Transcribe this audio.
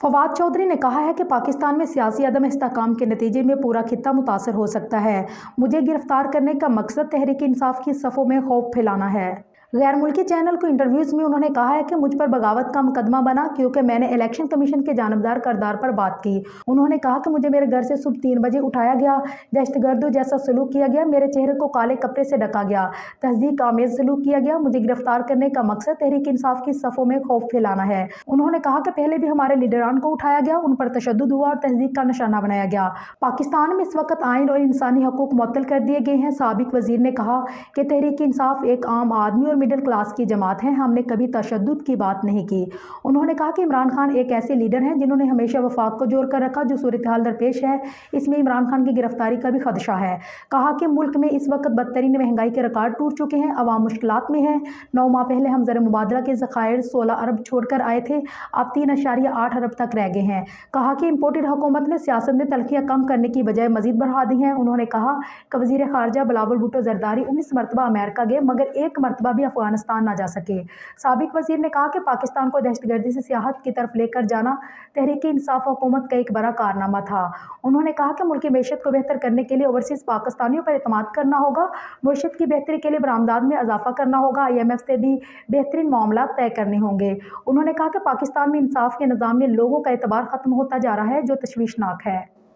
फवाद चौधरी ने कहा है कि पाकिस्तान में सियासी अदम इस्तेहकाम के नतीजे में पूरा खित्ता मुतासर हो सकता है। मुझे गिरफ्तार करने का मकसद तहरीक इंसाफ की सफ़ों में खौफ फैलाना है। गैर मुल्की चैनल को इंटरव्यूज़ में उन्होंने कहा है कि मुझ पर बगावत का मुकदमा बना क्योंकि मैंने इलेक्शन कमीशन के जानबदार किरदार पर बात की। उन्होंने कहा कि मुझे मेरे घर से सुबह 3 बजे उठाया गया, दहशतगर्दों जैसा सलूक किया गया, मेरे चेहरे को काले कपड़े से ढका गया, तहज़ीक आमेज़ सलूक किया गया। मुझे गिरफ्तार करने का मकसद तहरीक इंसाफ की सफ़ों में खौफ फैलाना है। उन्होंने कहा कि पहले भी हमारे लीडरान को उठाया गया, उन पर तशद्दुद हुआ और तहज़ीक का निशाना बनाया गया। पाकिस्तान में इस वक्त आइन और इंसानी हकूक़ मुअत्तल कर दिए गए हैं। साबिक वज़ीर ने कहा कि तहरीक इंसाफ एक आम आदमी और मिडिल क्लास की जमात है, हमने कभी तशद्दुद की बात नहीं की। उन्होंने कहा कि इमरान खान एक ऐसे लीडर हैं जिन्होंने हमेशा वफाक को जोड़ कर रखा। जो सूरत हाल दरपेश है, इसमें इमरान खान की गिरफ्तारी का भी खदशा है। कहा कि मुल्क में इस वक्त बदतरीन महंगाई के रिकॉर्ड टूट चुके हैं, अवाम मुश्किलात में है। 9 माह पहले हम ज़र मुबादला के ज़खायर 16 अरब छोड़कर आए थे, अब 3.8 अरब तक रह गए हैं। कहा कि इम्पोर्टेड हुकूमत ने सियासत में तलखियाँ कम करने की बजाय मजीद बढ़ा दी हैं। उन्होंने कहा कि वज़ीर ख़ारजा बिलावल भुट्टो ज़रदारी 19 मरतबा अमेरिका गए मगर एक मरतबा भी अफगानिस्तान ना जा सके। साबिक वज़ीर ने कहा कि पाकिस्तान को दहशतगर्दी से सियाहत की तरफ लेकर जाना तहरीक इंसाफ हुकूमत का एक बड़ा कारनामा था। उन्होंने कहा कि मुल्की मईशत को बेहतर करने के लिए ओवरसीज़ पाकिस्तानियों पर एतमाद करना होगा, मईशत की बेहतरी के लिए बरामदात में इजाफा करना होगा, IMF से भी बेहतरीन मामला तय करने होंगे। उन्होंने कहा कि पाकिस्तान में इंसाफ के निज़ाम में लोगों का एतबार ख़त्म होता जा रहा है, जो तशवीशनाक है।